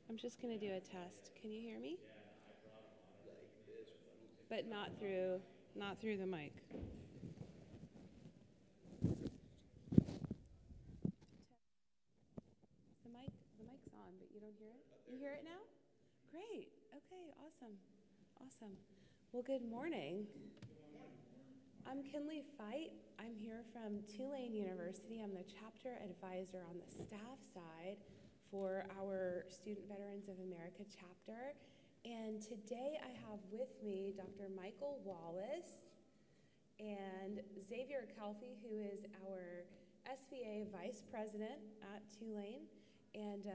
I'm just going to do a test. Can you hear me? But not through the mic. The mic's on, but you don't hear it? You hear it now? Great. Okay, awesome. Awesome. Well, good morning. I'm Kinley Fite. I'm here from Tulane University. I'm the chapter advisor on the staff side for our Student Veterans of America chapter. And today I have with me Dr. Michael Wallace and Xavier Calfee, who is our SVA Vice President at Tulane. And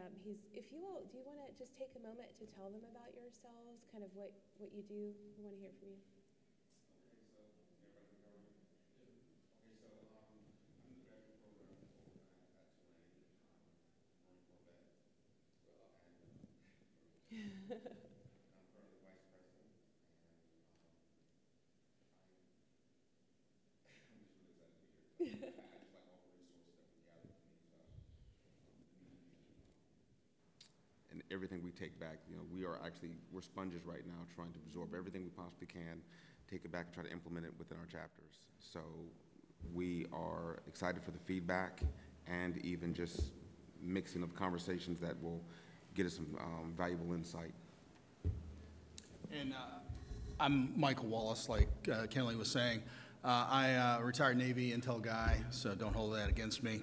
if you will, do you want to just take a moment to tell them about yourselves, kind of what you do? We want to hear from you. And everything we take back, we're sponges right now, trying to absorb everything we possibly can, take it back and try to implement it within our chapters. So we are excited for the feedback and even just mixing of conversations that will get us some valuable insight. And I'm Michael Wallace, like Kenley was saying. I retired Navy Intel guy, so don't hold that against me.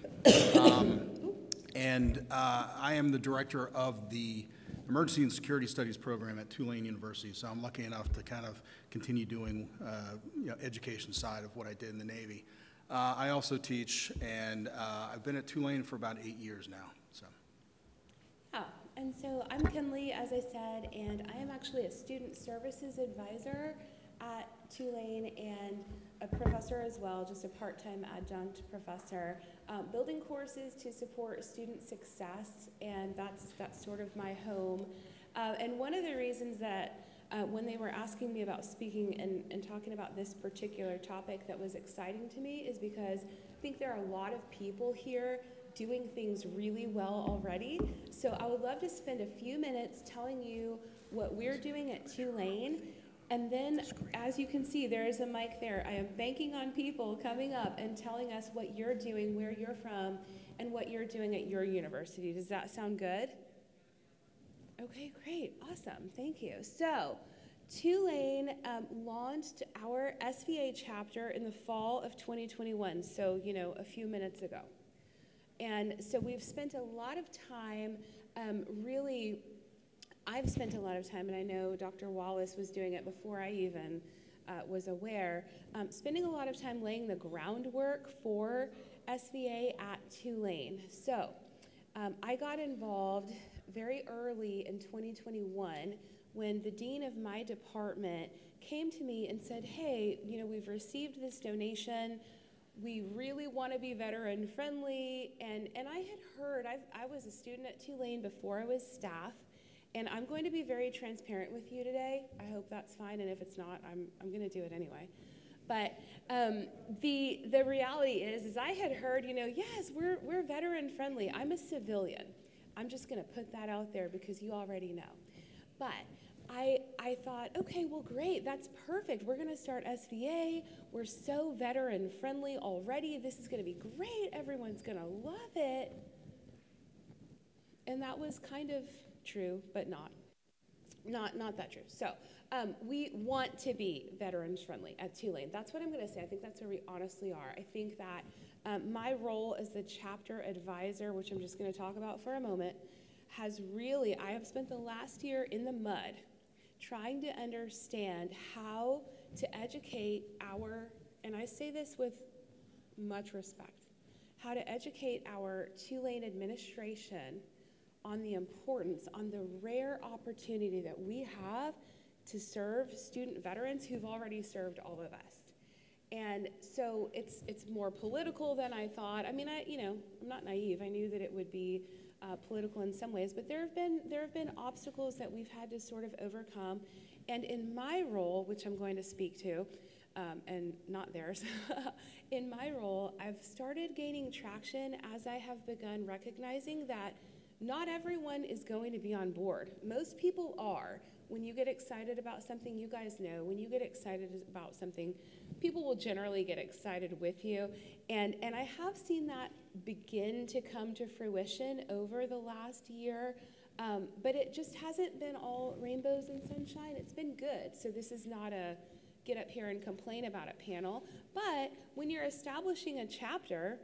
And I am the director of the Emergency and Security Studies program at Tulane University. So I'm lucky enough to kind of continue doing education side of what I did in the Navy. I also teach, and I've been at Tulane for about 8 years now. So. And so I'm Kinley, as I said, and I am actually a student services advisor at Tulane and a professor as well, just a part-time adjunct professor, building courses to support student success, and that's sort of my home. And one of the reasons that when they were asking me about speaking and talking about this particular topic that was exciting to me is because I think there are a lot of people here doing things really well already. So I would love to spend a few minutes telling you what we're doing at Tulane. And then, as you can see, there is a mic there. I am banking on people coming up and telling us what you're doing, where you're from, and what you're doing at your university. Does that sound good? Okay, great. Awesome. Thank you. So, Tulane launched our SVA chapter in the fall of 2021, so, a few minutes ago. And so we've spent a lot of time I've spent a lot of time, and I know Dr. Wallace was doing it before I even was aware, spending a lot of time laying the groundwork for SVA at Tulane. So I got involved very early in 2021 when the dean of my department came to me and said, hey, we've received this donation. We really want to be veteran friendly. And I had heard, I was a student at Tulane before I was staff. And I'm going to be very transparent with you today. I hope that's fine, and if it's not, I'm going to do it anyway. But the reality is I had heard, yes, we're veteran friendly. I'm a civilian. I'm just going to put that out there because you already know. But I thought, okay, well, great, that's perfect. We're going to start SVA. We're so veteran friendly already. This is going to be great. Everyone's going to love it. And that was kind of true, but not that true. So we want to be veterans friendly at Tulane. That's what I'm going to say. I think that's where we honestly are. I think that my role as the chapter advisor, which I'm just going to talk about for a moment, I have spent the last year in the mud trying to understand how to educate and I say this with much respect, how to educate our Tulane administration on the importance, on the rare opportunity that we have to serve student veterans who've already served all of us. And so it's more political than I thought. I mean, I'm not naive. I knew that it would be political in some ways, but there have been obstacles that we've had to sort of overcome. And in my role, which I'm going to speak to, and not theirs, in my role, I've started gaining traction as I have begun recognizing that not everyone is going to be on board. Most people are. When you get excited about something, you guys know, when you get excited about something, people will generally get excited with you. And I have seen that begin to come to fruition over the last year, but it just hasn't been all rainbows and sunshine. It's been good. So this is not a get up here and complain about it panel. But when you're establishing a chapter,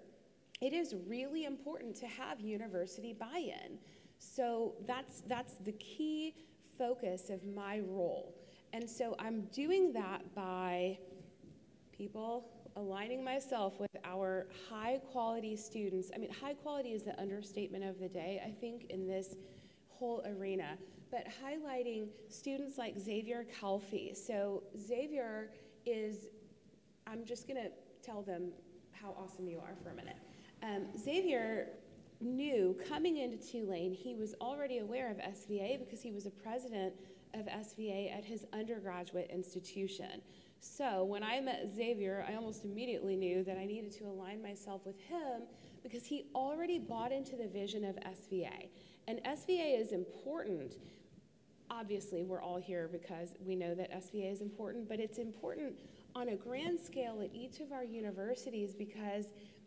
it is really important to have university buy-in. So that's the key focus of my role. And so I'm doing that by people aligning myself with our high quality students. I mean, high quality is the understatement of the day, I think, in this whole arena, but highlighting students like Xavier Calfee. So Xavier is, I'm just gonna tell them how awesome you are for a minute. Xavier knew coming into Tulane, he was already aware of SVA because he was a president of SVA at his undergraduate institution. So when I met Xavier, I almost immediately knew that I needed to align myself with him because he already bought into the vision of SVA. And SVA is important. Obviously, we're all here because we know that SVA is important, but it's important on a grand scale at each of our universities because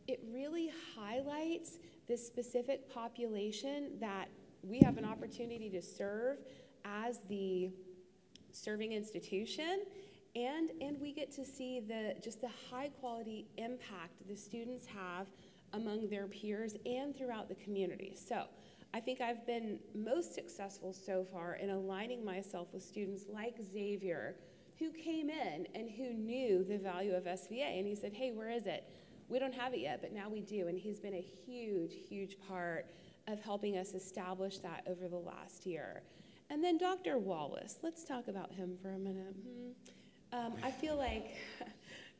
it really highlights this specific population that we have an opportunity to serve as the serving institution, and we get to see just the high quality impact the students have among their peers and throughout the community. So I think I've been most successful so far in aligning myself with students like Xavier, who came in and who knew the value of SVA, and he said, hey, where is it? We don't have it yet, but now we do, and he's been a huge, huge part of helping us establish that over the last year. And then Dr. Wallace, let's talk about him for a minute. I feel like,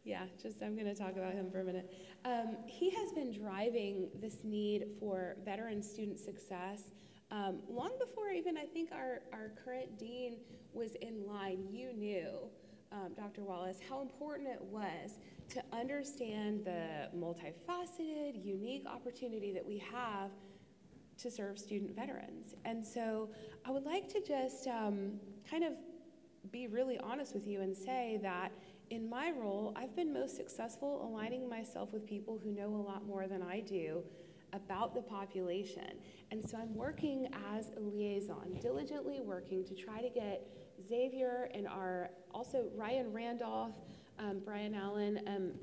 yeah, I'm going to talk about him for a minute. He has been driving this need for veteran student success long before even I think our current dean was in line. You knew, Dr. Wallace, how important it was to understand the multifaceted, unique opportunity that we have to serve student veterans. And so I would like to just kind of be really honest with you and say that in my role, I've been most successful aligning myself with people who know a lot more than I do about the population. And so I'm working as a liaison, diligently working to try to get Xavier and also Ryan Randolph, Brian Allen,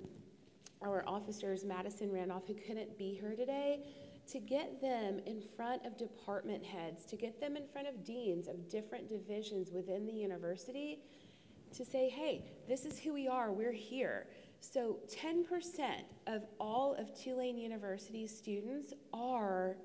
our officers, Madison Randolph, who couldn't be here today, to get them in front of department heads, to get them in front of deans of different divisions within the university, to say, hey, this is who we are, we're here. So 10% of all of Tulane University's students are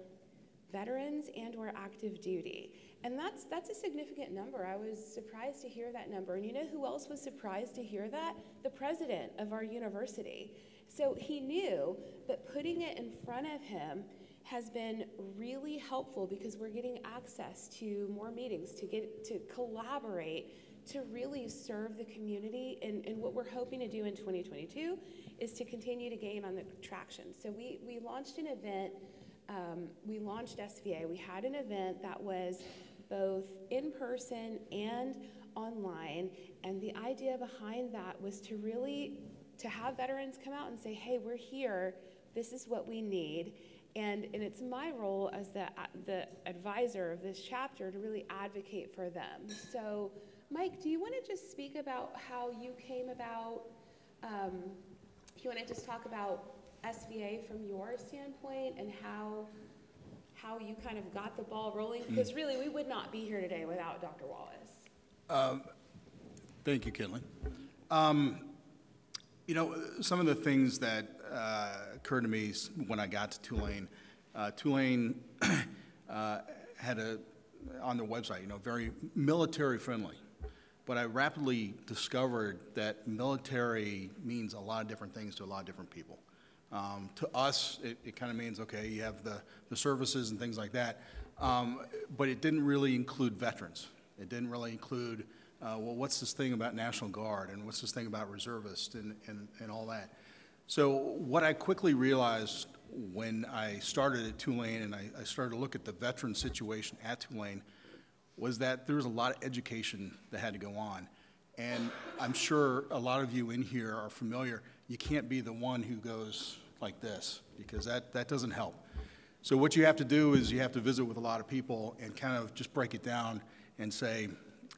veterans and or active duty. And that's a significant number. I was surprised to hear that number. And you know who else was surprised to hear that? The president of our university. So he knew, but putting it in front of him has been really helpful because we're getting access to more meetings, to collaborate, to really serve the community. And what we're hoping to do in 2022 is to continue to gain on the traction. So we launched an event. We launched SVA. We had an event that was both in person and online, and the idea behind that was to really have veterans come out and say, hey, we're here, this is what we need, and it's my role as the advisor of this chapter to really advocate for them. So Mike, do you want to just speak about how you came about, you want to just talk about SVA from your standpoint and how you kind of got the ball rolling? Because really, we would not be here today without Dr. Wallace. Thank you, Kinley. You know, some of the things that occurred to me when I got to Tulane, Tulane had on their website, very military friendly. But I rapidly discovered that military means a lot of different things to a lot of different people. To us, it kind of means, okay, you have the services and things like that, but it didn't really include veterans. It didn't really include, well, what's this thing about National Guard and what's this thing about reservists and all that. So what I quickly realized when I started at Tulane and I started to look at the veteran situation at Tulane was that there was a lot of education that had to go on. And I'm sure a lot of you in here are familiar. You can't be the one who goes like this, because that doesn't help. So what you have to do is you have to visit with a lot of people and kind of just break it down and say,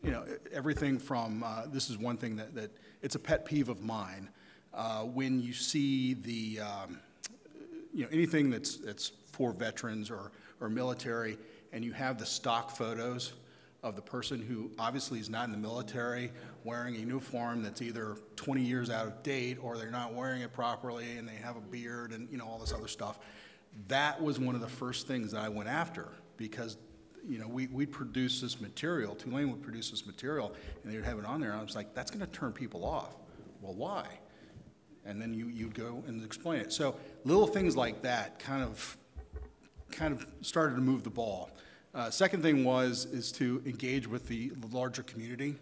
you know, everything from, this is one thing that it's a pet peeve of mine, when you see the, you know, anything that's for veterans or military, and you have the stock photos of the person who obviously is not in the military wearing a uniform that's either 20 years out of date or they're not wearing it properly and they have a beard and, you know, all this other stuff. That was one of the first things that I went after, because, you know, we'd produce this material, Tulane would produce this material, and they would have it on there, and I was like, that's going to turn people off. Well, why? And then you'd go and explain it. So little things like that kind of started to move the ball. Second thing is to engage with the larger community.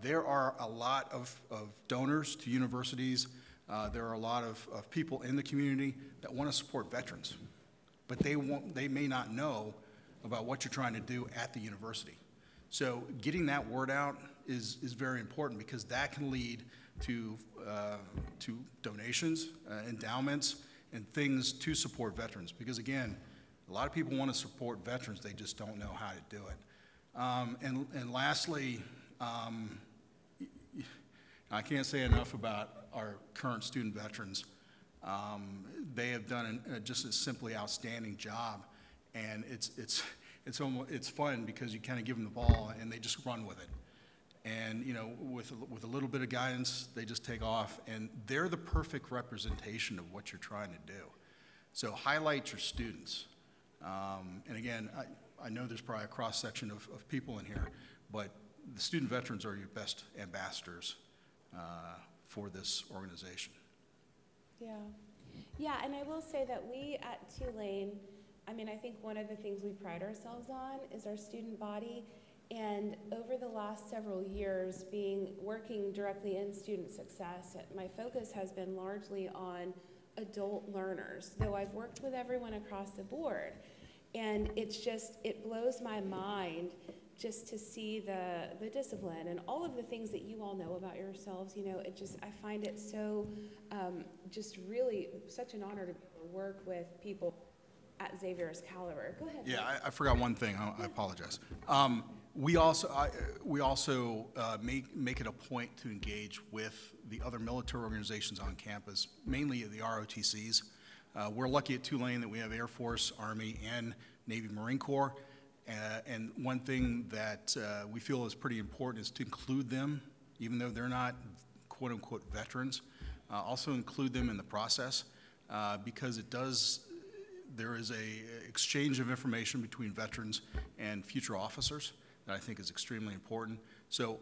There are a lot of donors to universities. There are a lot of people in the community that want to support veterans, but they may not know about what you're trying to do at the university. So getting that word out is very important, because that can lead to donations, endowments, and things to support veterans. Because again, a lot of people want to support veterans, they just don't know how to do it. And lastly, I can't say enough about our current student veterans. They have done just a simply outstanding job, and it's fun because you kind of give them the ball and they just run with it. And you know, with a little bit of guidance, they just take off, and they're the perfect representation of what you're trying to do. So highlight your students. And again, I know there's probably a cross-section of people in here, but the student veterans are your best ambassadors for this organization. Yeah, and I will say that we at Tulane, I mean, I think one of the things we pride ourselves on is our student body. And over the last several years, working directly in student success, my focus has been largely on adult learners, though I've worked with everyone across the board. And it blows my mind just to see the discipline and all of the things that you all know about yourselves. You know, I find it so, just really such an honor to work with people at Xavier's caliber. Go ahead. Yeah, I forgot one thing. I apologize. We also make it a point to engage with the other military organizations on campus, mainly the ROTCs. We're lucky at Tulane that we have Air Force, Army, and Navy Marine Corps. And one thing that we feel is pretty important is to include them, even though they're not quote-unquote veterans. Also include them in the process, because there is a exchange of information between veterans and future officers that I think is extremely important. So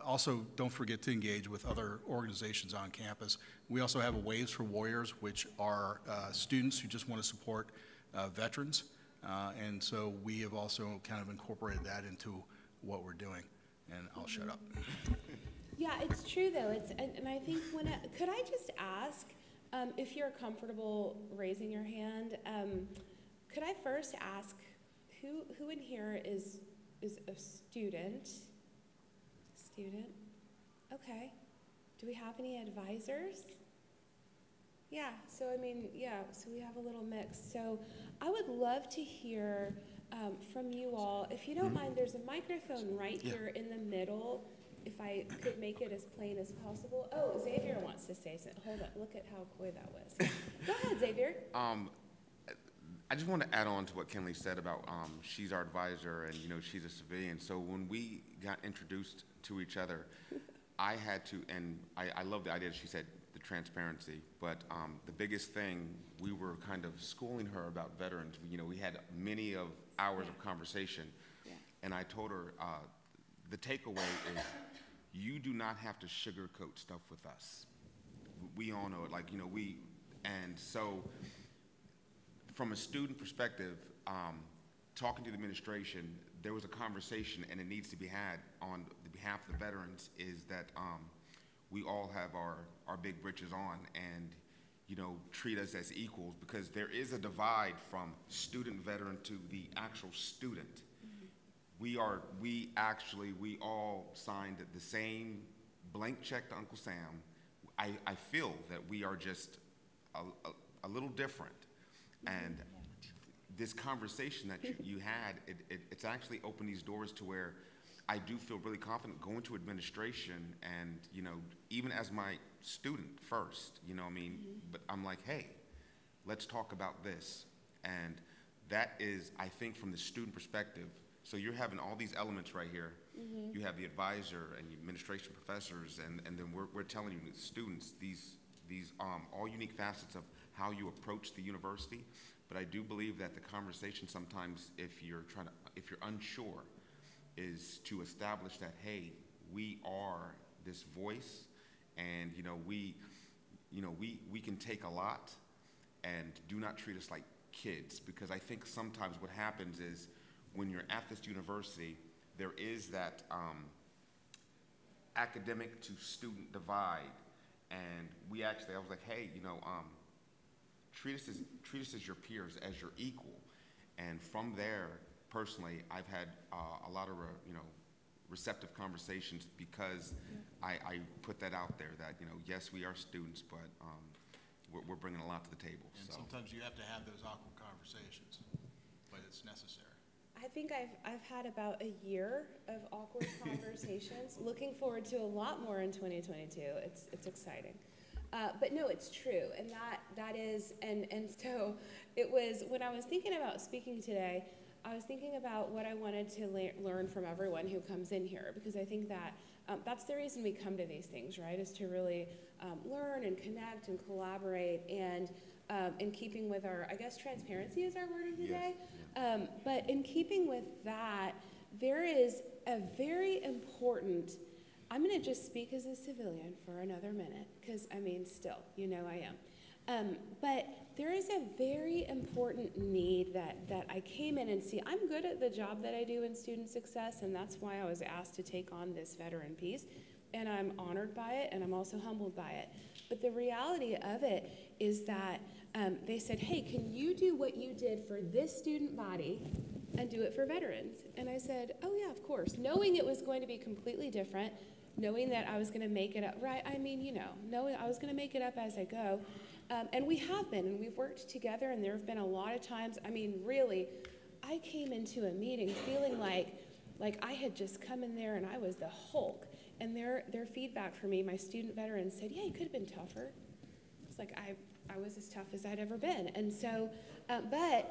also don't forget to engage with other organizations on campus. We also have a Waves for Warriors, which are students who just want to support veterans. And so we have also kind of incorporated that into what we're doing. And I'll shut up. Yeah, it's true though. And I think could I just ask, if you're comfortable raising your hand, could I first ask who in here is a student? Okay. Do we have any advisors? Yeah, so I mean, so we have a little mix. So I would love to hear from you all. If you don't mind, there's a microphone right here in the middle. If I could make it as plain as possible. Oh, Xavier wants to say something. Hold on, look at how coy that was. Go ahead, Xavier. I just want to add on to what Kenley said about she's our advisor and, you know, she's a civilian. So when we got introduced to each other, I had to, and I love the idea that she said the transparency, but the biggest thing, we were kind of schooling her about veterans. You know, we had many of hours of conversation, and I told her the takeaway is you do not have to sugarcoat stuff with us. We all know it, like, you know, and so from a student perspective, talking to the administration, there was a conversation, and it needs to be had on the behalf of the veterans, is that we all have our big britches on and, you know, treat us as equals, because there is a divide from student veteran to the actual student. We all signed the same blank check to Uncle Sam. I feel that we are just a little different. And this conversation that you had, it's actually opened these doors to where I do feel really confident going to administration and, you know, even as my student first, you know what I mean? But I'm like, hey, let's talk about this. And that is, I think, from the student perspective. So you're having all these elements right here. You have the advisor and the administration professors, and then we're telling you, students, these all unique facets of how you approach the university. But I do believe that the conversation sometimes, if you're unsure, is to establish that, hey, we are this voice, and we can take a lot, and do not treat us like kids, because I think sometimes what happens is when you're at this university, there is that academic to student divide, and I was like, hey, treat us as your peers, as your equal. And from there, personally, I've had a lot of receptive conversations, because I put that out there that yes, we are students, but we're bringing a lot to the table. And so sometimes you have to have those awkward conversations, but it's necessary. I think I've had about a year of awkward conversations. Looking forward to a lot more in 2022. It's exciting. But no, it's true, and that is, and so it was, when I was thinking about speaking today, I was thinking about what I wanted to learn from everyone who comes in here, because I think that that's the reason we come to these things, right, is to really learn and connect and collaborate, and in keeping with our, I guess transparency is our word of the day. Yes. But in keeping with that, there is a very important, I'm going to just speak as a civilian for another minute, because I mean, still, I am. But there is a very important need that I came in and see. I'm good at the job that I do in student success, and that's why I was asked to take on this veteran piece. And I'm honored by it, and I'm also humbled by it. But the reality of it is that they said, hey, can you do what you did for this student body and do it for veterans? And I said, oh yeah, of course. Knowing it was going to be completely different, knowing that I was going to make it up, right? I mean, knowing I was going to make it up as I go. And we have been, and we've worked together, and there have been a lot of times, I mean, really, I came into a meeting feeling like I had just come in there and I was the Hulk. And their feedback for me, my student veterans said, yeah, you could have been tougher. It's like, I was as tough as I'd ever been. And so, but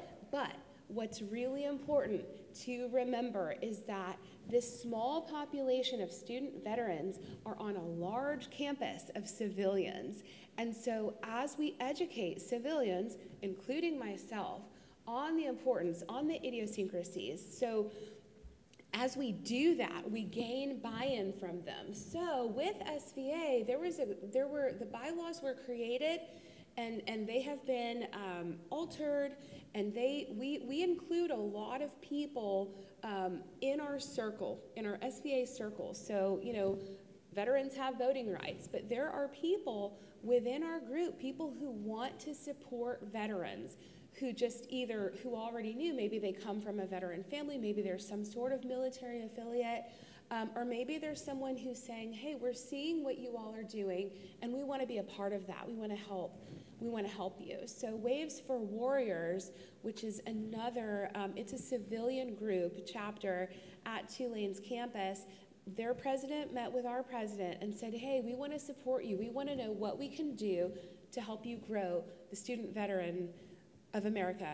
what's really important to remember is that this small population of student veterans are on a large campus of civilians. And so as we educate civilians, including myself, on the importance, on the idiosyncrasies, so as we do that, we gain buy-in from them. So with SVA, the bylaws were created, and they have been altered, and we include a lot of people in our circle, in our SVA circle. So, veterans have voting rights, but there are people within our group, people who want to support veterans, who already knew, maybe they come from a veteran family, maybe there's some sort of military affiliate, or maybe there's someone who's saying, hey, we're seeing what you all are doing, and we want to be a part of that. We want to help you. So Waves for Warriors, which is another, it's a civilian group chapter at Tulane's campus. Their president met with our president and said, hey, we want to support you. We want to know what we can do to help you grow the student veterans of America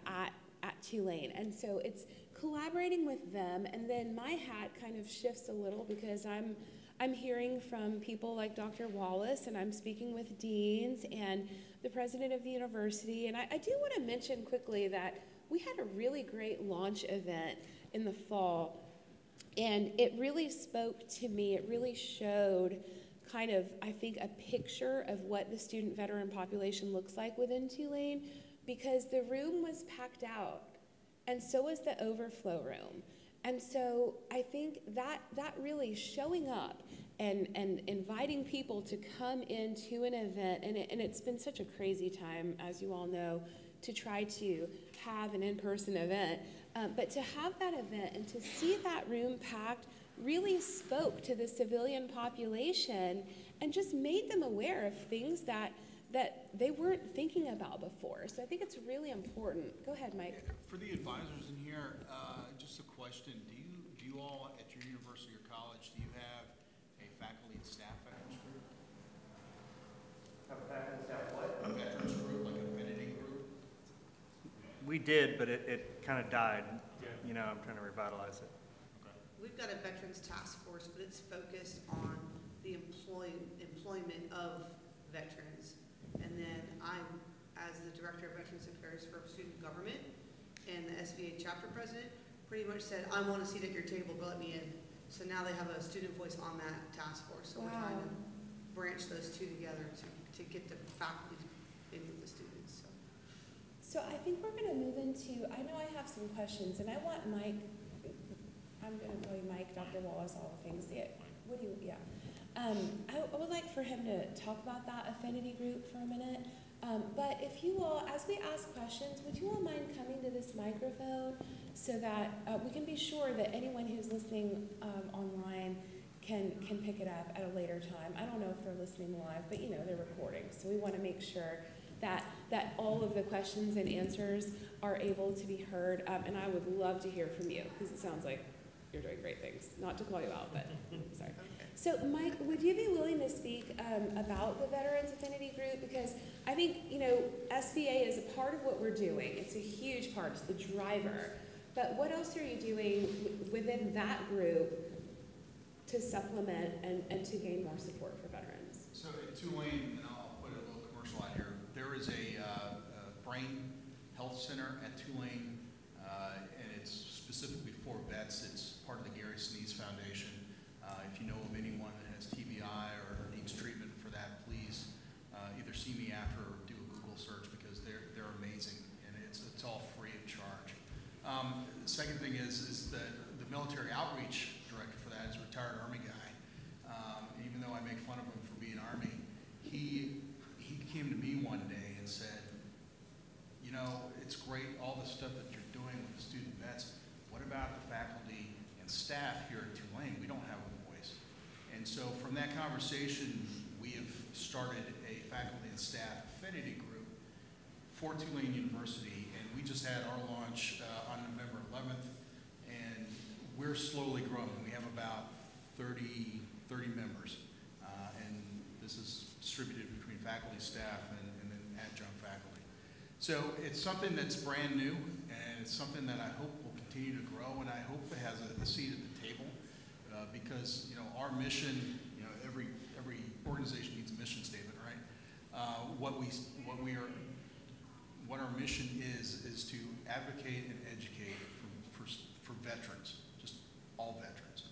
at Tulane. And so it's collaborating with them, and then my hat kind of shifts a little, because I'm hearing from people like Dr. Wallace, and I'm speaking with deans and the president of the university. And I do want to mention quickly that we had a really great launch event in the fall, and it really spoke to me. It really showed kind of, I think, a picture of what the student veteran population looks like within Tulane, because the room was packed out, and so was the overflow room. And so I think that really showing up and inviting people to come into an event, and it's been such a crazy time, as you all know, to try to have an in-person event, but to have that event and to see that room packed really spoke to the civilian population and just made them aware of things that they weren't thinking about before. So I think it's really important. Go ahead, Mike. For the advisors in here, just a question. Do you all at your university or college, do you have a faculty and staff veterans group? Have a faculty and staff what? A veterans group, like Affinity group? We did, but it kind of died. Yeah. You know, I'm trying to revitalize it. Okay. We've got a veterans task force, but it's focused on the employment of veterans. And then I'm, as the Director of Veterans Affairs for Student Government and the SVA chapter president, pretty much said, I want a seat at your table, but let me in. So now they have a student voice on that task force. So We're trying to branch those two together to get the faculty in with the students. So I think we're going to move into, I know I have some questions, and I want Mike, I'm going to call you Mike, Dr. Wallace, all the things. What do you, yeah. I would like for him to talk about that affinity group for a minute. But if you all, as we ask questions, would you all mind coming to this microphone so that we can be sure that anyone who's listening online can pick it up at a later time? I don't know if they're listening live, but you know, they're recording. So we want to make sure that all of the questions and answers are able to be heard. And I would love to hear from you because it sounds like you're doing great things. Not to call you out, but sorry. So Mike, would you be willing to speak about the Veterans Affinity Group? Because I think, you know, SVA is a part of what we're doing. It's a huge part, it's the driver. But what else are you doing within that group to supplement and to gain more support for veterans? So at Tulane, and I'll put a little commercial out here, there is a brain health center at Tulane, and it's specifically for vets. It's part of the Gary Sinise Foundation. If you know of anyone that has TBI or needs treatment for that, please either see me after or do a Google search because they're amazing, and it's all free of charge. The second thing is that the military outreach director for that is a retired Army guy. Even though I make fun of him for being Army, he came to me one day and said, you know, it's great all the stuff that you're doing with the student vets. What about the faculty and staff here at Tulane? We don't have a voice. And so from that conversation, we have started a faculty and staff affinity group for Tulane University, and we just had our launch on November 11th, and we're slowly growing. We have about 30 members, and this is distributed between faculty, staff, and then adjunct faculty. So it's something that's brand new, and it's something that I hope will continue to grow, and I hope it has a seat at the table, because you know our mission. You know, every organization needs a mission statement, right? What our mission is to advocate and educate for veterans, just all veterans,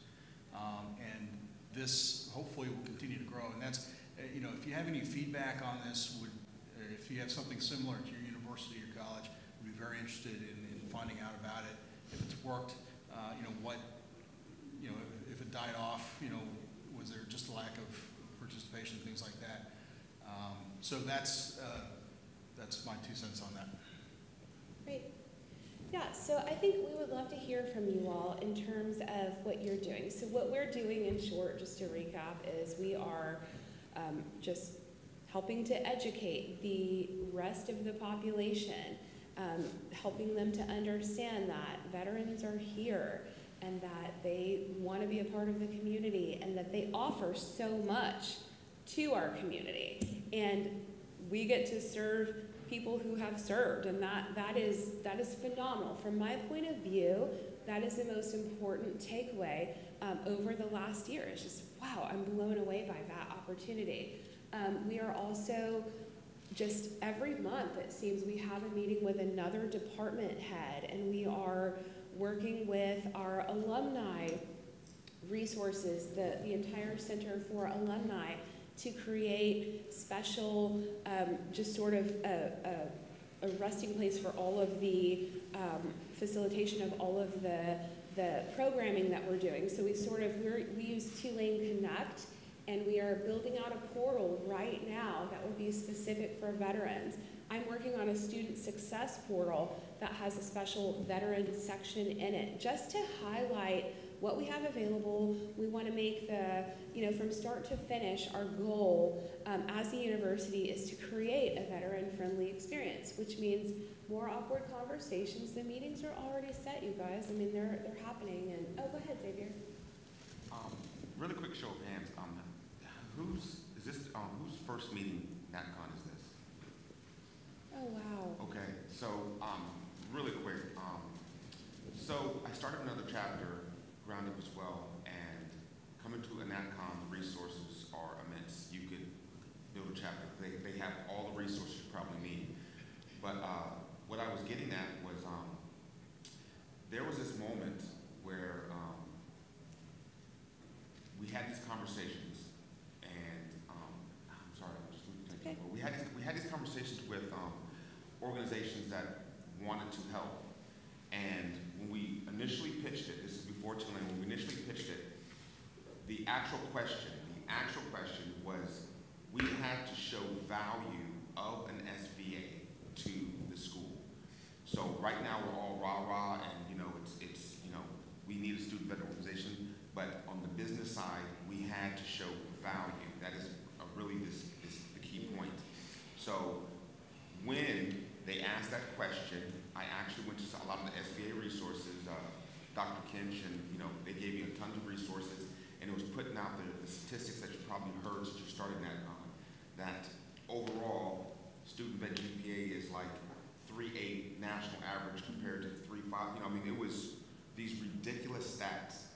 and this hopefully will continue to grow. And that's, you know, if you have any feedback on this, if you have something similar to your university or college, we'd be very interested in finding out about it. If it's worked, you know, if it died off, you know, was there just a lack of participation, things like that. So that's my 2 cents on that. Great. Yeah, so I think we would love to hear from you all in terms of what you're doing. So what we're doing, in short, just to recap, is we are just helping to educate the rest of the population, helping them to understand that veterans are here and that they want to be a part of the community and that they offer so much to our community. And we get to serve people who have served, and that is phenomenal. From my point of view, that is the most important takeaway over the last year. It's just, wow, I'm blown away by that opportunity. We are also, just every month, it seems, we have a meeting with another department head, and we are working with our alumni resources, the entire Center for Alumni, to create special, just sort of a resting place for all of the facilitation of all of the programming that we're doing. So we use Tulane Connect, and we are building out a portal right now that will be specific for veterans. I'm working on a student success portal that has a special veteran section in it, just to highlight what we have available. We want to make the, from start to finish, our goal as a university is to create a veteran-friendly experience, which means more awkward conversations. The meetings are already set, you guys. I mean, they're happening. And oh, go ahead, Xavier. Really quick show of hands. Whose first meeting NatCon is this? Oh, wow. Okay, so really quick. So I started another chapter, ground up as well, and coming to a NatCon, the resources are immense. You could build a chapter. They have all the resources you probably need. But what I was getting at was there was this moment where we had these conversations, and I'm sorry, I'm just losing Okay. we had these conversations with organizations that wanted to help, and when we initially pitched it, this is before Tulane, when we initially pitched it, the actual question was we had to show value of an SBA to the school. So right now we're all rah-rah, and it's we need a student veteran organization, but on the business side, we had to show value. That is really the key point. So when they asked that question, I actually went to a lot of the SBA resources, Dr. Kinch, and they gave me a ton of resources, and it was putting out the statistics that you probably heard since you started NatCon, that overall, student vet GPA is like 3.8 national average compared to 3.5. It was these ridiculous stats,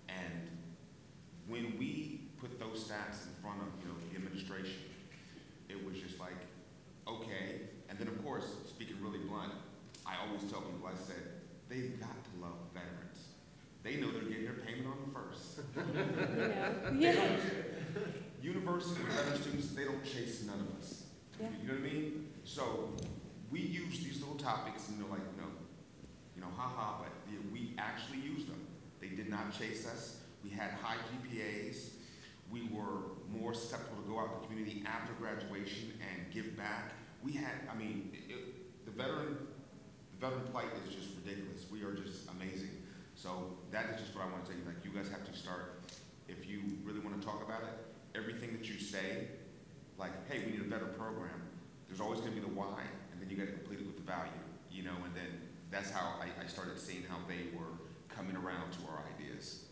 and when we put those stats in front of the administration, it was just like, okay. And then of course, speaking really blunt, I always tell people, I said, they've got to love veterans. They know they're getting their payment on the first. Yeah. University with veteran students, they don't chase none of us. Yeah. You know what I mean? So we use these little topics, haha, but we actually used them. They did not chase us. We had high GPAs. We were more susceptible to go out in the community after graduation and give back. We had, the veteran plight is just ridiculous. We are just amazing. So that is just what I want to tell you. Like, you guys have to start, if you really want to talk about it, everything that you say, like, hey, we need a veteran program, there's always going to be the why, and then you got to complete it with the value, and then that's how I started seeing how they were coming around to our ideas.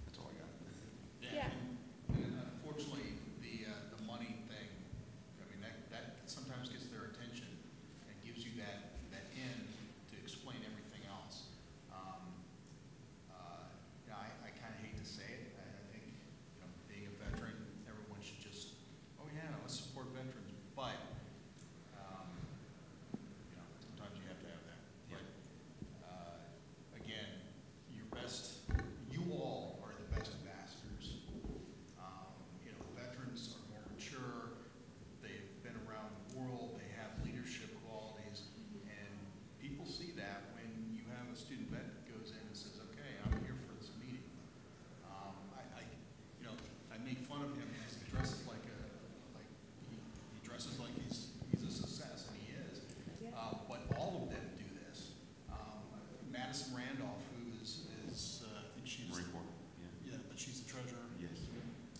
That's all I got. Yeah. And unfortunately, the money thing, that sometimes gets their attention and gives you that in to explain everything else. I kind of hate to say it. I think being a veteran, everyone should just, oh yeah, let's support veterans. But sometimes you have to have that. Yeah. But again, you all are the best ambassadors. Veterans are more mature. They've been around the world. They have leadership qualities, and people see that when you have a student vet that goes in and says, "Okay, I'm here for this meeting." I make fun of him because he dresses like he dresses like he's a success, and he is. Yeah. But all of them do this. Madison Randolph, who is I think she's Marine Corps. yeah, but she's the treasurer. Yes.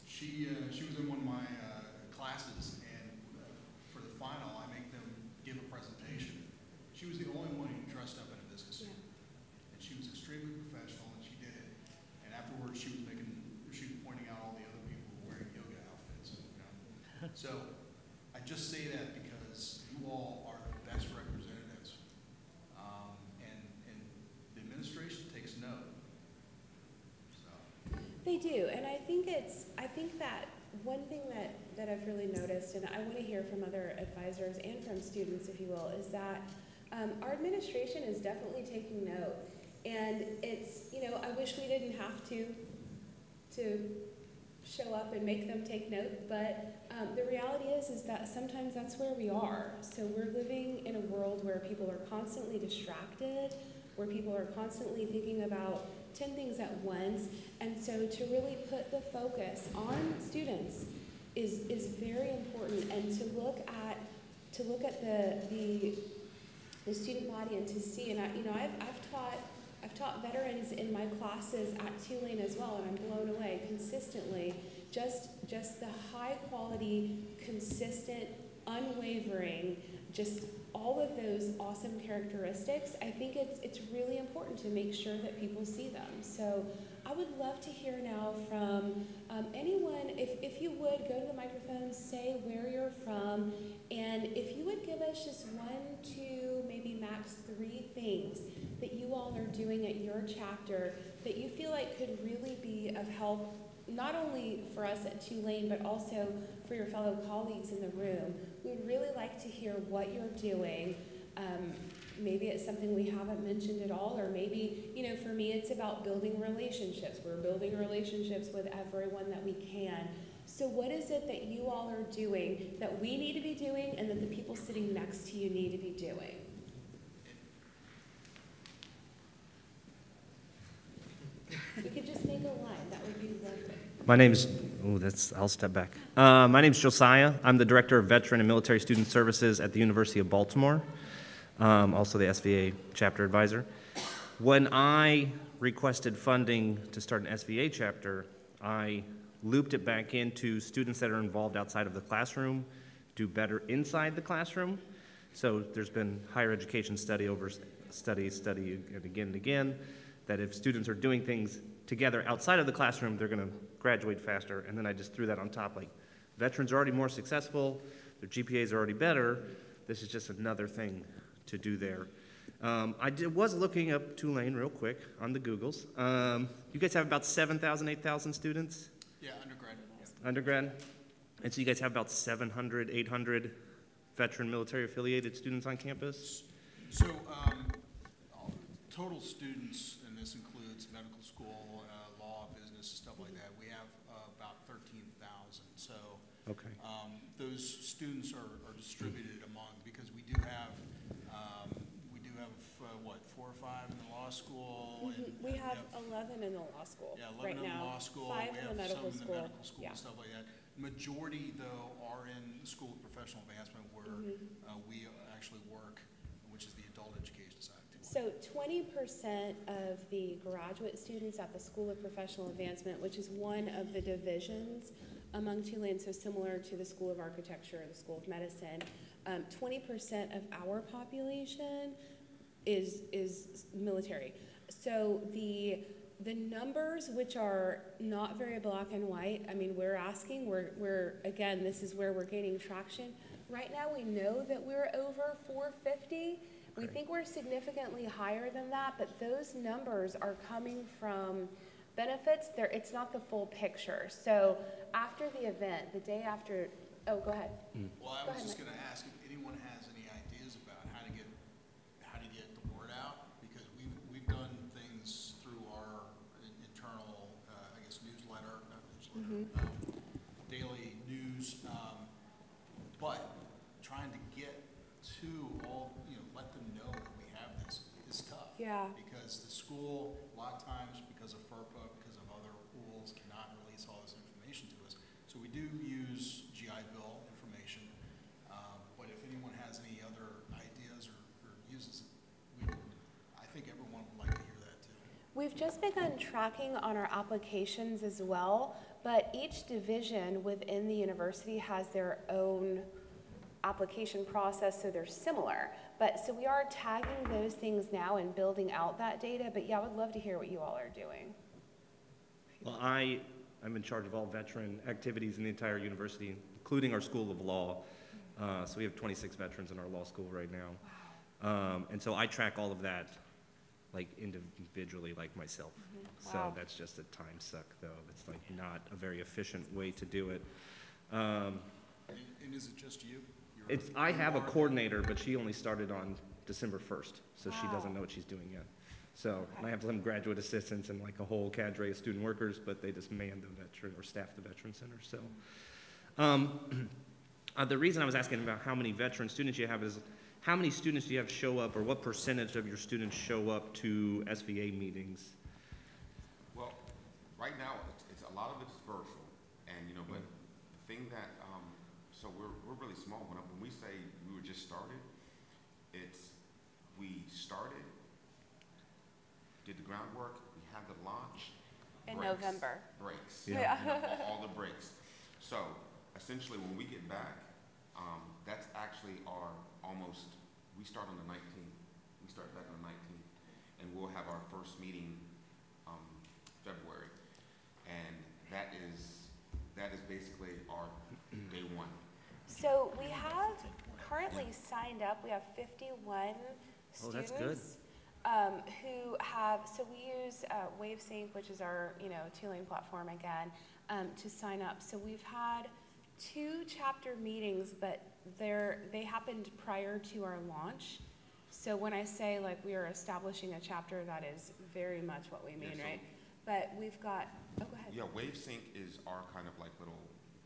She was in one of my classes, and for the final, I make them give a presentation. She was the only one who dressed up in a business suit, and she was extremely professional, and she did it. And afterwards, she was pointing out all the other people who were wearing yoga outfits. So I just say that because you all are the best representatives, and the administration takes note. So. They do, and I think that one thing that I've really noticed, and I want to hear from other advisors and from students, if you will, is that our administration is definitely taking note. And it's, I wish we didn't have to show up and make them take note, but the reality is that sometimes that's where we are. So we're living in a world where people are constantly distracted, where people are constantly thinking about 10 things at once, and so to really put the focus on students is very important, and to look at the student body and to see, and I've taught veterans in my classes at Tulane as well, and I'm blown away consistently. Just the high quality, consistent, unwavering, just all of those awesome characteristics. I think it's really important to make sure that people see them. So I would love to hear now from anyone, if you would go to the microphone, say where you're from, and if you would give us just 1, 2, maybe max 3 things that you all are doing at your chapter that you feel like could really be of help, not only for us at Tulane, but also for your fellow colleagues in the room. We would really like to hear what you're doing. Maybe it's something we haven't mentioned at all, or maybe, for me, it's about building relationships. We're building relationships with everyone that we can. So what is it that you all are doing that we need to be doing and that the people sitting next to you need to be doing? We could just make a line. That would be lovely. My name's, I'll step back. My name's Josiah. I'm the Director of Veteran and Military Student Services at the University of Baltimore, also the SVA Chapter Advisor. When I requested funding to start an SVA chapter, I looped it back into students that are involved outside of the classroom, do better inside the classroom. So there's been higher education study and again, that if students are doing things together outside of the classroom, they're going to graduate faster. And then I just threw that on top, like veterans are already more successful, their GPAs are already better. This is just another thing to do there. Was looking up Tulane real quick on the Googles. You guys have about 7,000, 8,000 students? Yeah, undergrad. Yeah. Undergrad? And so you guys have about 700, 800 veteran military affiliated students on campus? So total students, and this includes medical school, law, business, stuff like that, we have about 13,000. So okay. Those students are distributed among, because we do have what, 4 or 5 in the law school? Mm-hmm. And We have 11 in the law school yeah, 11 right in now. the law school. 5 We in have the medical some in school. the medical school Yeah. and stuff like that. Majority, though, are in the School of Professional Advancement, where we actually work, which is the adult education side. So 20% of the graduate students at the School of Professional Advancement, which is one of the divisions among Tulane, so similar to the School of Architecture or the School of Medicine, 20% of our population is military. So the numbers, which are not very black and white, I mean, we're again, this is where we're gaining traction. Right now, we know that we're over 450. We think we're significantly higher than that, but those numbers are coming from benefits. It's not the full picture. So after the event, the day after, oh, go ahead. Well, I was just going to ask if anyone has any ideas about how to get the word out, because we've done things through our internal, newsletter, not newsletter, daily news, but trying to get to all, let them know that we have this is tough. Yeah. Because the school, a lot of times, because of FERPA, because of other rules, cannot release all this information to us. So we do use GI Bill information, but if anyone has any other ideas or uses it, I think everyone would like to hear that too. We've just begun tracking on our applications as well, but each division within the university has their own application process, so they're similar. But so we are tagging those things now and building out that data, but yeah, I would love to hear what you all are doing. Well, I'm in charge of all veteran activities in the entire university, including our School of Law. So we have 26 veterans in our law school right now. Wow. And so I track all of that, like individually, like myself. Wow. So that's just a time suck, though. It's like not a very efficient way to do it. And is it just you? I have a coordinator, but she only started on December 1st, so she doesn't know what she's doing yet. So I have some graduate assistants and like a whole cadre of student workers, but they just man the veteran or staff the veteran center. So the reason I was asking about how many veteran students you have is how many students do you have show up, or what percentage of your students show up to SVA meetings? Well, right now, it's a lot of it's virtual, and but the thing that, so we're really small. When we say we were just started, we started, did the groundwork, we had the launch. In breaks, November. Breaks. Yeah. You know, all the breaks. So essentially when we get back, that's actually we start on the 19th. We start back on the 19th. And we'll have our first meeting February. And that is basically our day one. So we have currently signed up, we have 51 Oh, that's students who have, so we use Wavesync, which is our, Tulane platform again, to sign up. So we've had 2 chapter meetings, but they happened prior to our launch. So when I say like we are establishing a chapter, that is very much what we mean, Yeah, so right? But we've got, oh, go ahead. Yeah, Wavesync is our kind of like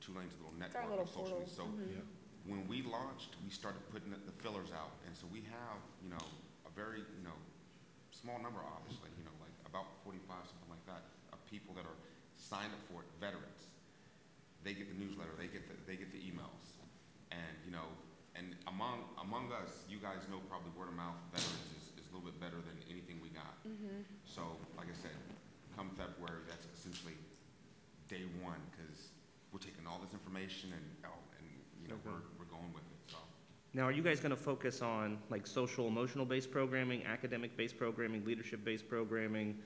Tulane's little It's our network little of social media. portal. So when we launched, we started putting the fillers out. And so we have, a very, small number, obviously, like about 45, something like that, of people that are signed up for it, veterans. They get the newsletter, they get the emails. And, and among us, you guys know probably word of mouth veterans is a little bit better than anything we got. So, like I said, come February, that's essentially day one, because we're taking all this information and we're going with it. So. Now, are you guys going to focus on like social, emotional-based programming, academic-based programming, leadership-based programming,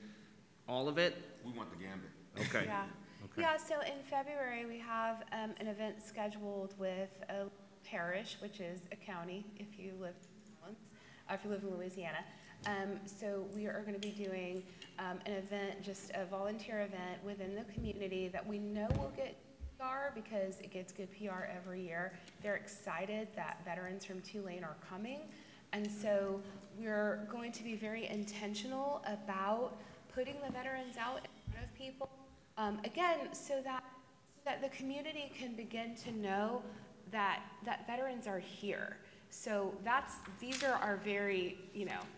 all of it? We want the gambit. Okay. Yeah. Okay. Yeah, so in February, we have an event scheduled with a parish, which is a county if you live in Louisiana. So we are going to be doing an event, just a volunteer event within the community that we know will get PR because it gets good PR every year. They're excited that veterans from Tulane are coming. And so we're going to be very intentional about putting the veterans out in front of people. Again, so that the community can begin to know that veterans are here. So these are our very,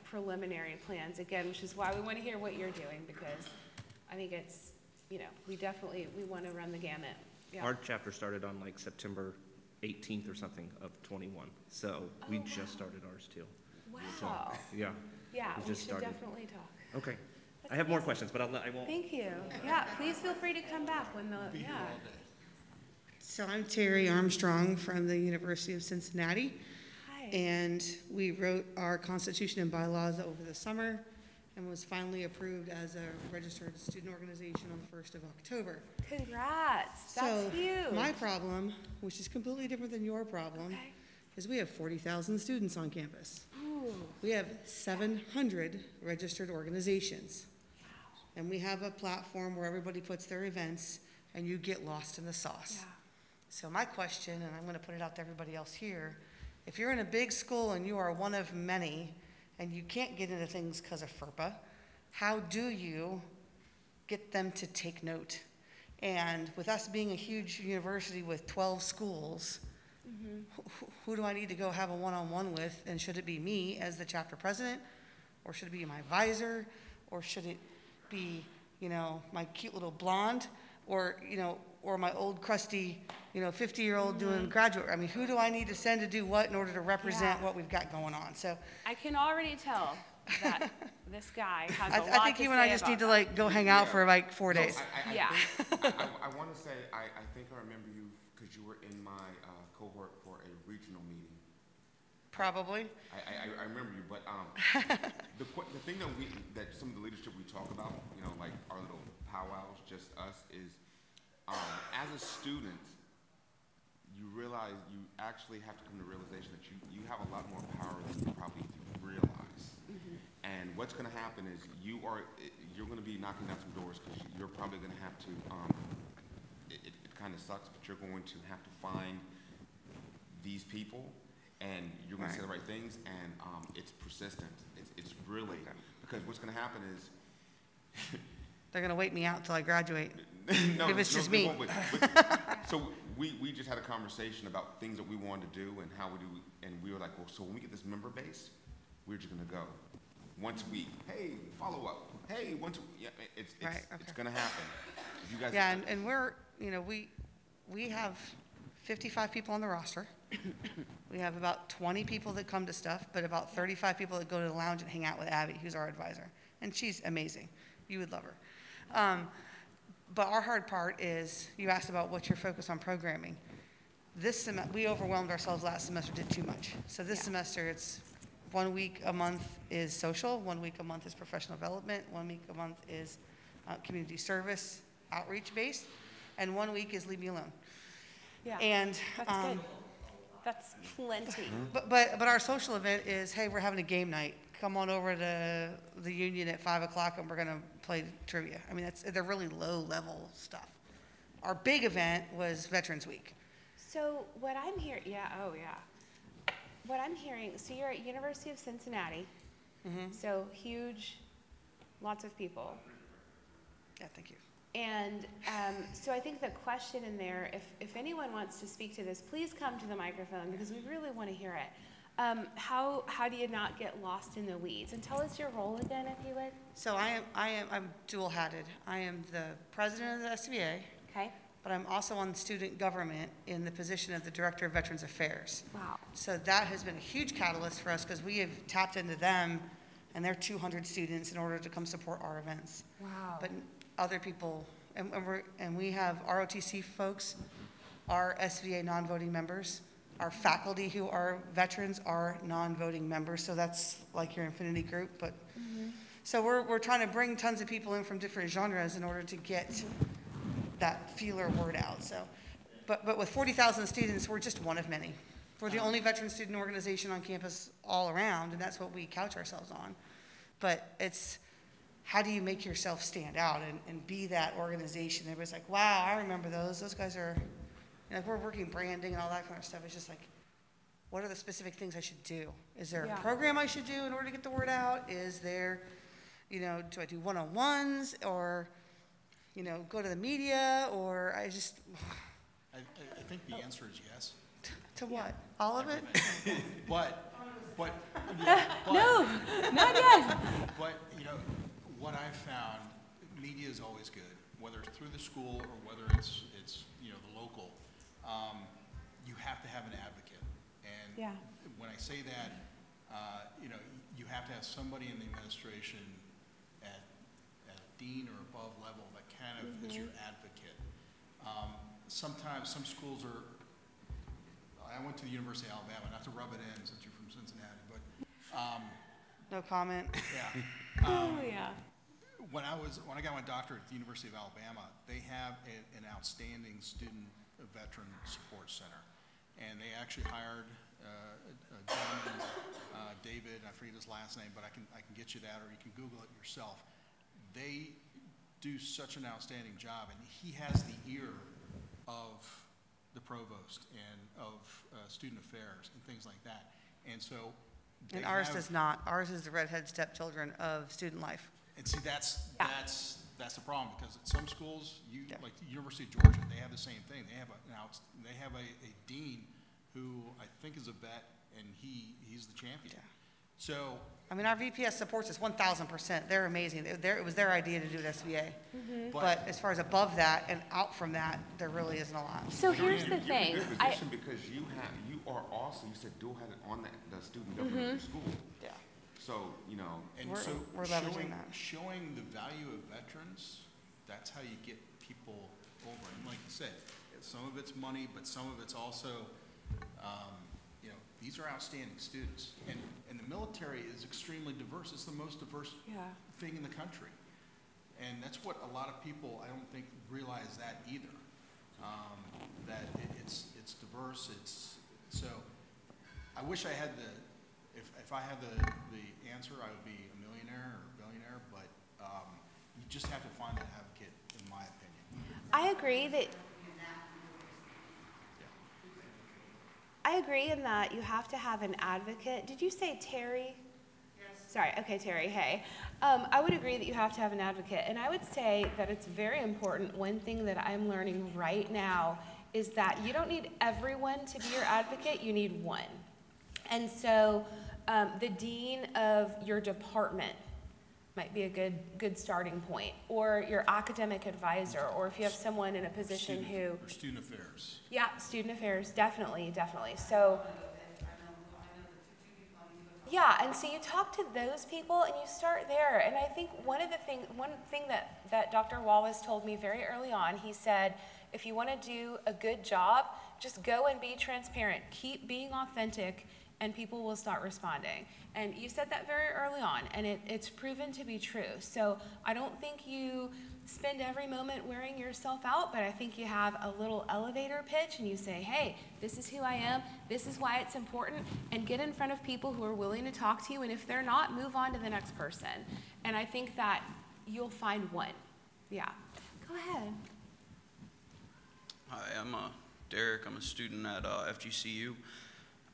preliminary plans, again, which is why we want to hear what you're doing, because I think it's, we want to run the gamut. Yeah. Our chapter started on like September 18th or something of 21. So we just started ours too. Wow. So, yeah. Yeah, we we just should started. definitely talk. Okay. That's I have more amazing. questions, but I won't. Thank you. Yeah, please feel free to come back when yeah. So I'm Terry Armstrong from the University of Cincinnati. Hi. And we wrote our constitution and bylaws over the summer and was finally approved as a registered student organization on the 1st of October. Congrats. That's So huge. my problem, which is completely different than your problem, Okay. is we have 40,000 students on campus. Ooh. We have 700 registered organizations. And we have a platform where everybody puts their events and you get lost in the sauce. Yeah. So my question, and I'm going to put it out to everybody else here, if you're in a big school and you are one of many and you can't get into things because of FERPA, how do you get them to take note? And with us being a huge university with 12 schools, who do I need to go have a one-on-one with? And should it be me as the chapter president? Or should it be my advisor? Or should it be, my cute little blonde? Or, or my old crusty, 50-year-old doing graduate? I mean, who do I need to send to do what in order to represent Yeah. what we've got going on? So I can already tell that this guy has a lot I think to you and I say just about need to that. go hang out for like 4 days. Yeah. I want to say, I think I remember you because you were in my cohort for a regional meeting. Probably. I remember you, but the thing that some of the leadership we talk about, like our little powwows, just us, is as a student, you realize you actually have to come to the realization that you have a lot more power than you probably realize. And what's going to happen is you're going to be knocking down some doors because you're probably going to have to. It kind of sucks, but you're going to have to find these people. And you're going to say the right things, and it's persistent. It's really, because what's going to happen is... They're going to wait me out till I graduate. No, if it's just they me. won't, but so we just had a conversation about things that we wanted to do and how we do, and we were like, well, so when we get this member base, we're just going to go once a week. Hey, follow up. Hey, once a week. Yeah, it's going to happen. You guys. Yeah, and we're, we have 55 people on the roster. We have about 20 people that come to stuff, but about 35 people that go to the lounge and hang out with Abby, who's our advisor. And she's amazing. You would love her. But our hard part is, you asked about what's your focus on programming. This semester, we overwhelmed ourselves last semester, did too much. So this semester, it's 1 week a month is social, 1 week a month is professional development, 1 week a month is community service, outreach based, and 1 week is leave me alone. Yeah, And that's good. That's plenty. but our social event is, hey, we're having a game night. Come on over to the Union at 5 o'clock and we're gonna play trivia. I mean, they're really low level stuff. Our big event was Veterans Week. So what I'm hearing, what I'm hearing, so you're at University of Cincinnati, so huge, lots of people. Yeah, thank you. And so I think the question in there, if anyone wants to speak to this, please come to the microphone because we really want to hear it. How do you not get lost in the weeds? And tell us your role again, if you would. So I'm dual-hatted. I am the president of the SVA, Okay. but I'm also on student government in the position of the director of Veterans Affairs. Wow. So that has been a huge catalyst for us because we have tapped into them and their 200 students in order to come support our events. Wow. But other people, and we have ROTC folks, our SVA non-voting members, our faculty who are veterans are non-voting members, so that's like your Affinity group. But so we're trying to bring tons of people in from different genres in order to get that feeler word out. So, but with 40,000 students, we're just one of many. We're the only veteran student organization on campus all around, and that's what we couch ourselves on. But it's, how do you make yourself stand out and be that organization? Everybody's like, wow, I remember those. Those guys are, you know, we're working branding and all that kind of stuff. It's just like, what are the specific things I should do? Is there a program I should do in order to get the word out? Is there, you know, do I do one-on-ones or, you know, go to the media or I just. I think the answer is yes. To what? All of it? But No, not yet. But, you know, what I've found, media is always good, whether it's through the school or whether it's you know, the local. You have to have an advocate. And when I say that, you know, you have to have somebody in the administration at dean or above level that kind of is your advocate. Sometimes some schools are, I went to the University of Alabama, not to rub it in since you're from Cincinnati, but. No comment. Yeah. When I got my doctorate at the University of Alabama, they have an outstanding student veteran support center. And they actually hired a gentleman, David, I forget his last name, but I can get you that, or you can Google it yourself. They do such an outstanding job, and he has the ear of the provost and of student affairs and things like that. And so And ours does not. Ours is the redhead stepchildren of student life. And see, that's the problem, because at some schools, like the University of Georgia, they have the same thing. They have a dean who I think is a vet, and he's the champion. Yeah. So. I mean, our VPS supports us 1,000%. They're amazing. It was their idea to do it SVA. But as far as above that and out from that, there really isn't a lot. So here's the thing. You're in a good position because you are also, you said dual-headed on the student government of the school. Yeah. So, you know. And we're leveraging that. Showing the value of veterans, that's how you get people over. And like you said, some of it's money, but some of it's also, you know, these are outstanding students. And the military is extremely diverse. It's the most diverse thing in the country. And that's what a lot of people, I don't think, realize that either. That it's diverse. So I wish I had if I had the answer, I would be a millionaire or a billionaire, but you just have to find that advocate, in my opinion. I agree in that you have to have an advocate. Did you say Terry? Yes. Sorry, okay, Terry, hey. I would agree that you have to have an advocate, and I would say that it's very important. One thing that I'm learning right now is that you don't need everyone to be your advocate, you need one. And so the dean of your department might be a good starting point, or your academic advisor, or if you have someone in a position who, Or student affairs. yeah, student affairs, definitely. So, yeah, and so you talk to those people and you start there. And I think one thing that Dr. Wallace told me very early on, he said, if you want to do a good job, just go and be transparent. Keep being authentic, and people will start responding. And you said that very early on, and it's proven to be true. So I don't think you spend every moment wearing yourself out, but I think you have a little elevator pitch and you say, hey, this is who I am, this is why it's important, and get in front of people who are willing to talk to you, and if they're not, move on to the next person. And I think that you'll find one. Yeah. Go ahead. Hi, I'm Derek. I'm a student at FGCU.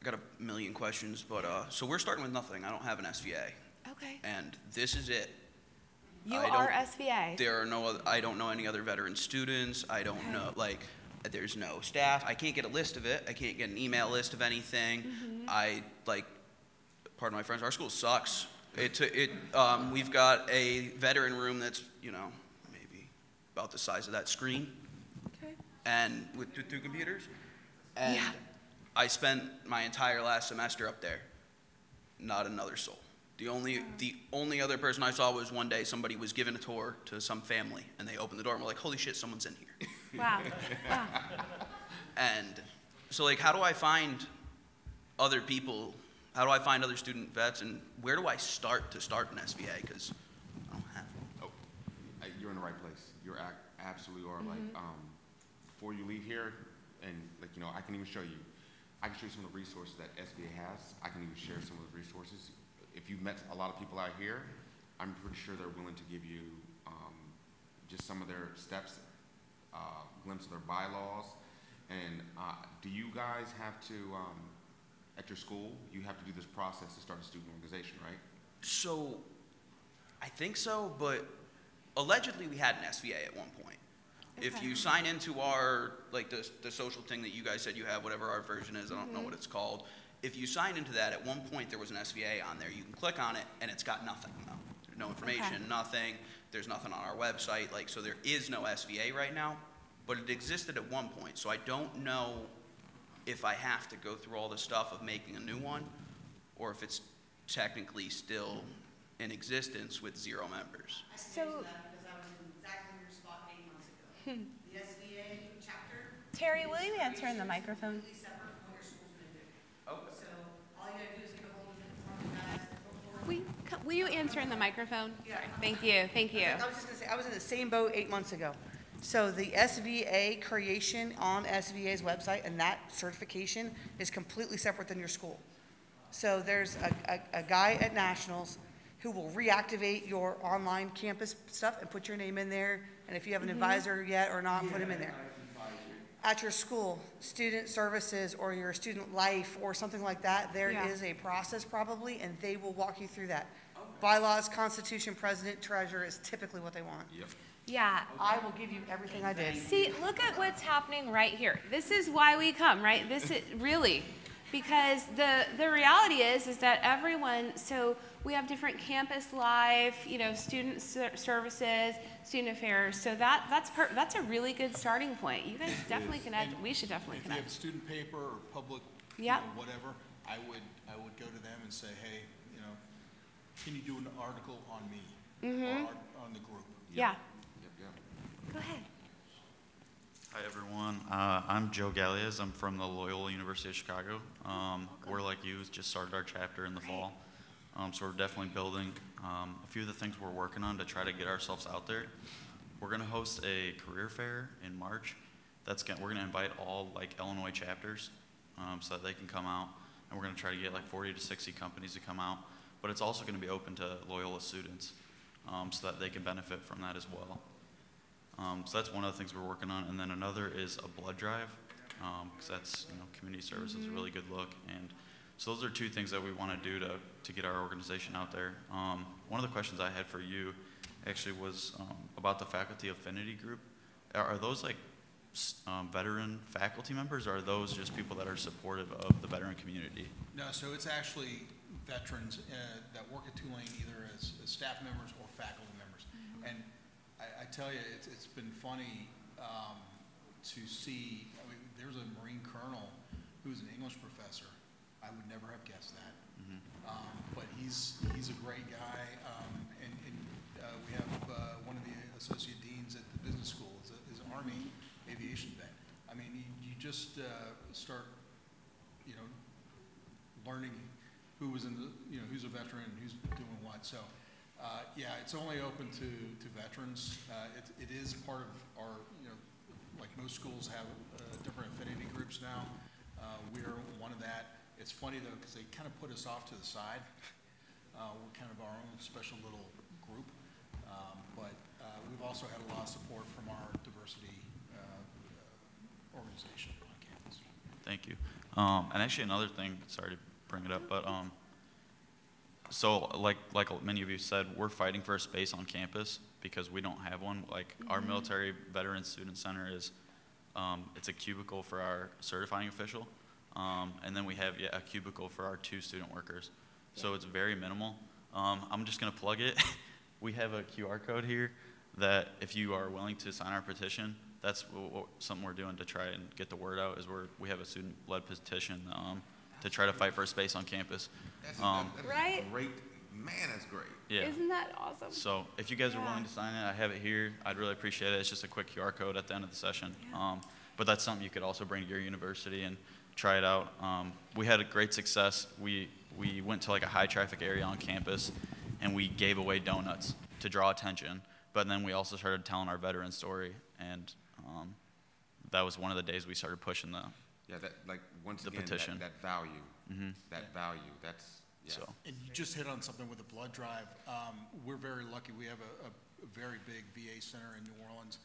I got a million questions, but so we're starting with nothing. I don't have an SVA. Okay. And this is it. You are SVA. There are no other, I don't know any other veteran students. I don't know, like, there's no staff. I can't get a list of it. I can't get an email list of anything. Part of my friends, our school sucks. We've got a veteran room that's, maybe about the size of that screen. Okay. And with two computers. And yeah. I spent my entire last semester up there. Not another soul. The only other person I saw was one day somebody was giving a tour to some family, and they opened the door and were like, holy shit, someone's in here. Wow. Wow. And so, like, how do I find other people? How do I find other student vets, and where do I start to start an SVA? Because I don't have one. Oh, you're in the right place. You're absolutely are. Like, before you leave here, and I can even show you. I can show you some of the resources that SVA has. I can even share some of the resources. If you've met a lot of people out here, I'm pretty sure they're willing to give you just some of their steps, glimpse of their bylaws. And do you guys have to, at your school, you have to do this process to start a student organization, right? So, I think so, but allegedly we had an SVA at one point. Okay. If you sign into our, like the social thing that you guys said you have, whatever our version is, I don't know what it's called. If you sign into that, at one point there was an SVA on there. You can click on it, and it's got nothing. There's no information, nothing. There's nothing on our website. So there is no SVA right now, but it existed at one point. So I don't know if I have to go through all the stuff of making a new one, or if it's technically still in existence with 0 members. So, because I was in exactly your spot 8 months ago. The SVA chapter. Terry, will you answer in the microphone? Will you answer in the microphone? Yeah. Thank you. Thank you. I was just going to say, I was in the same boat 8 months ago. So the SVA creation on SVA's website and that certification is completely separate than your school. So there's a guy at Nationals who will reactivate your online campus stuff and put your name in there. And if you have an advisor yet or not, put him in there. At your school, student services or your student life or something like that, there is a process probably, and they will walk you through that. Okay. Bylaws, constitution, president, treasurer is typically what they want. Yep. Yeah. I will give you everything I did. See, look at what's happening right here. This is why we come, right? This is really, because the reality is that everyone, so we have different campus life, student services, student affairs. So that's a really good starting point. You guys definitely connect. We should definitely connect. If you have a student paper or public, whatever, I would go to them and say, hey, can you do an article on me or on the group? Yeah. Go ahead. Hi, everyone. I'm Joe Gallias. I'm from the Loyola University of Chicago. We're like you, just started our chapter in the fall. So we're definitely building a few of the things we're working on to try to get ourselves out there. We're going to host a career fair in March. We're going to invite all Illinois chapters so that they can come out. And we're going to try to get 40 to 60 companies to come out. But it's also going to be open to Loyola students so that they can benefit from that as well. So that's one of the things we're working on. And then another is a blood drive, because that's, community service is a really good look. And so those are 2 things that we want to do to get our organization out there. One of the questions I had for you actually was about the faculty affinity group. Are those veteran faculty members, or are those just people that are supportive of the veteran community? No, so it's actually veterans that work at Tulane either as staff members or faculty members. And I tell you, it's been funny to see. I mean, there's a Marine colonel who's an English professor. I would never have guessed that. But he's a great guy, and we have one of the associate deans at the business school is an Army aviation vet. I mean, you just start, learning who was in the, who's a veteran and who's doing what. So, yeah, it's only open to veterans. It is part of our, like most schools have different affinity groups now. We're one of that. It's funny though, because they kind of put us off to the side. We're kind of our own special little group. But we've also had a lot of support from our diversity organization on campus. Thank you. And actually another thing, sorry to bring it up, but so like many of you said, we're fighting for a space on campus because we don't have one. Like our military veterans student center is, it's a cubicle for our certifying official. And then we have a cubicle for our 2 student workers. So it's very minimal. I'm just gonna plug it. We have a QR code here that if you are willing to sign our petition, that's something we're doing to try and get the word out, is we have a student-led petition to try to fight for a space on campus. That's right? great. Man, that's great. Yeah. Isn't that awesome? So if you guys are willing to sign it, I have it here. I'd really appreciate it. It's just a quick QR code at the end of the session. But that's something you could also bring to your university and try it out. We had a great success. We went to like a high traffic area on campus and we gave away donuts to draw attention. But then we also started telling our veteran story, and that was one of the days we started pushing the petition. That value, that value, that's, yeah. So. And you just hit on something with the blood drive. We're very lucky. We have a very big VA center in New Orleans,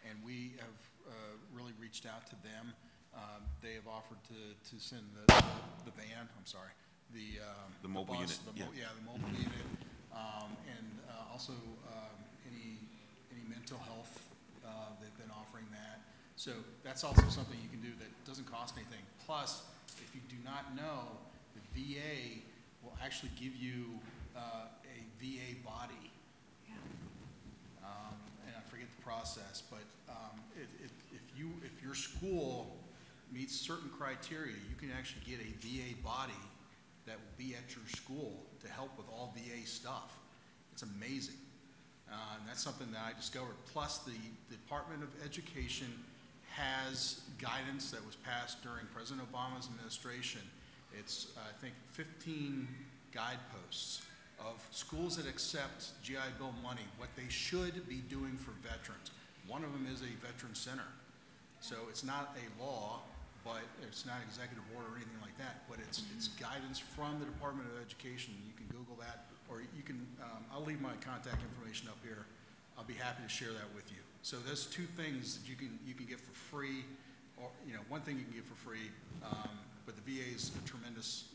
and we have really reached out to them. They have offered to send the van. I'm sorry, the mobile bus, unit. The mobile unit, and also any mental health. They've been offering that. So that's also something you can do that doesn't cost anything. Plus, if you do not know, the VA will actually give you a VA body. And I forget the process, but if your school meets certain criteria, you can actually get a VA body that will be at your school to help with all VA stuff. It's amazing. And that's something that I discovered. Plus, the Department of Education has guidance that was passed during President Obama's administration. It's, I think, 15 guideposts of schools that accept GI Bill money, what they should be doing for veterans. One of them is a veteran center. So it's not a law, but it's not executive order or anything like that, but it's guidance from the Department of Education. You can Google that, or you can, I'll leave my contact information up here. I'll be happy to share that with you. So there's 2 things that you can get for free, or one thing you can get for free, but the VA is a tremendous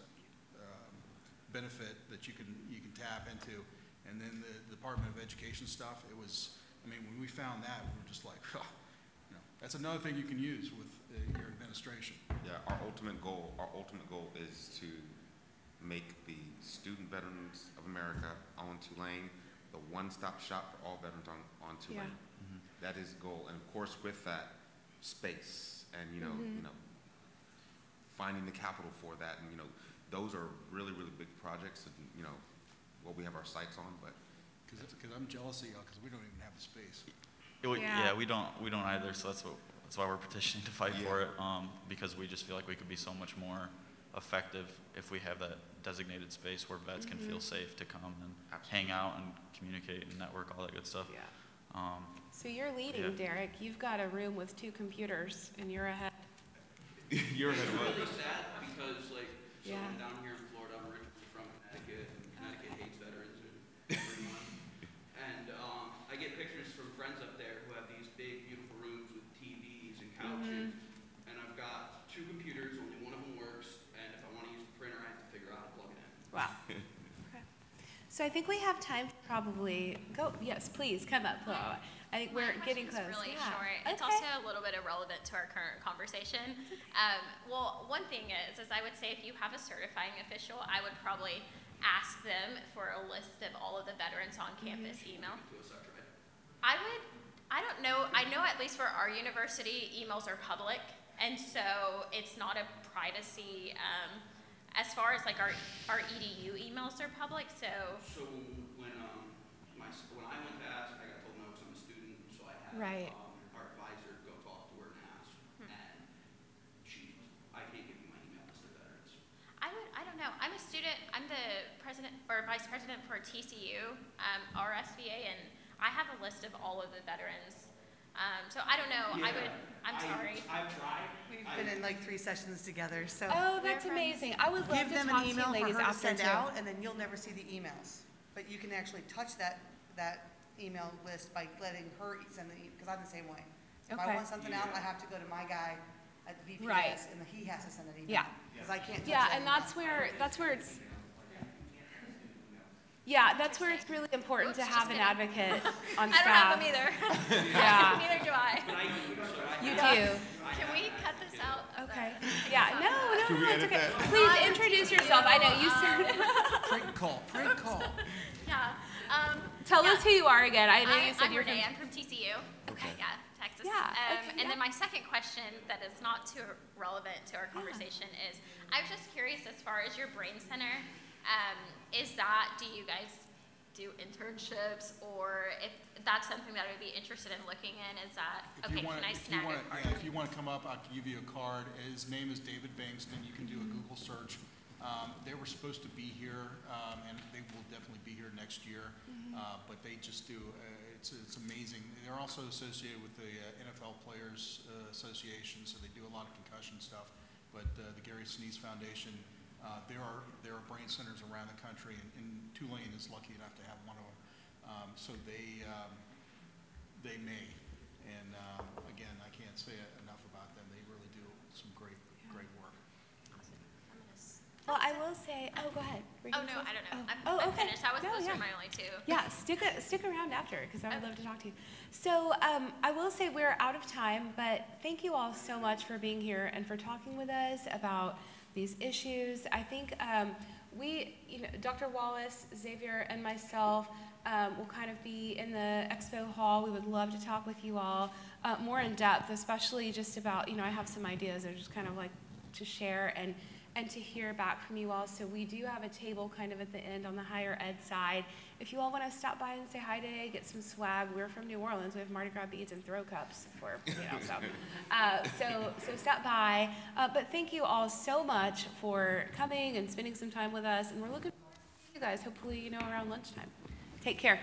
benefit that you can tap into. And then the Department of Education stuff, it was, I mean, when we found that, we were just like, that's another thing you can use with your administration. Yeah, our ultimate goal is to make the student veterans of America on Tulane the one-stop shop for all veterans on Tulane. Yeah. That is the goal, and of course, with that, space and finding the capital for that, and those are really, really big projects. And what we have our sights on, but because I'm jealous of y'all because we don't even have the space. Yeah, we don't either. So that's why we're petitioning to fight for it, because we just feel like we could be so much more effective if we have that designated space where vets can feel safe to come and hang out and communicate and network, all that good stuff. Yeah. So you're leading, Derek. You've got a room with 2 computers, and you're ahead. You're ahead of It's really sad because, like, someone down here in Florida, I'm originally from Connecticut, and Connecticut hates veterans and everyone. And I get pictures from friends up there who have these big, beautiful rooms with TVs and couches. And I've got 2 computers, only one of them works, and if I want to use the printer, I have to figure out how to plug it in. Wow. Okay. So I think we have time to probably go. Yes, please come up. I think we're getting close. It's really Yeah. short. Okay. It's also a little bit irrelevant to our current conversation. Well, one thing is I would say if you have a certifying official, I would probably ask them for a list of all of the veterans on campus email. I don't know, I know at least for our university, emails are public, and so it's not a privacy, as far as like our EDU emails are public, so. So when I went to ask, I got told no because I'm a student, so I had Right. our advisor go talk to her and ask, and I can't give you my email list of veterans. I don't know, I'm a student, I'm the president or vice president for TCU, our SVA, and I have a list of all of the veterans. So I don't know, I'm sorry. I've tried. We've been in like 3 sessions together, so. Oh, that's amazing. I would love Give to them talk an to you email for ladies her to after send too. out, and then you'll never see the emails. But you can actually touch that email list by letting her send the, because I'm the same way. So if I Okay. want something out, I have to go to my guy at the VPS, Right. and then he has to send an email. Yeah. Because I can't touch Yeah, that and email. that's where it's, yeah, that's where it's really important to Oops, have just an kidding. advocate on I don't staff. have them either. Yeah. Neither do I. You do. Can we cut this out? of Okay. the- Yeah, no, it's okay. Please introduce yourself. I know you started. Prank call. Yeah. Tell Yeah. us who you are again. I know you said I'm you're Renee. from. I'm from TCU. Okay. Yeah, Texas. Yeah, okay, And yeah. then my second question that is not too relevant to our conversation is, I was just curious as far as your brain center, do you guys do internships, or if that's something that I would be interested in looking in, is that, okay, can I snag a card? If you want to come up, I'll give you a card. His name is David Bankston. You can do a Google search. They were supposed to be here, and they will definitely be here next year, but they just do, it's amazing. They're also associated with the NFL Players Association, so they do a lot of concussion stuff, but the Gary Sinise Foundation, there are brain centers around the country, and Tulane is lucky enough to have one of them. So they may, and again, I can't say enough about them. They really do some great work. Well, I will say. Oh, go ahead. Were you Oh, gonna no, say- I don't know. Oh, I'm okay. finished. Those yeah. are my only two. Yeah, stick around after, because I would love to talk to you. So I will say we're out of time, but thank you all so much for being here and for talking with us about these issues. I think Dr. Wallace, Xavier, and myself will kind of be in the expo hall. We would love to talk with you all more in depth, especially just about, I have some ideas that are just kind of like to share and to hear back from you all. So we do have a table kind of at the end on the higher ed side. If you all want to stop by and say hi today, get some swag. We're from New Orleans. We have Mardi Gras beads and throw cups for, so stop by. But thank you all so much for coming and spending some time with us. And we're looking forward to seeing you guys, hopefully, around lunchtime. Take care.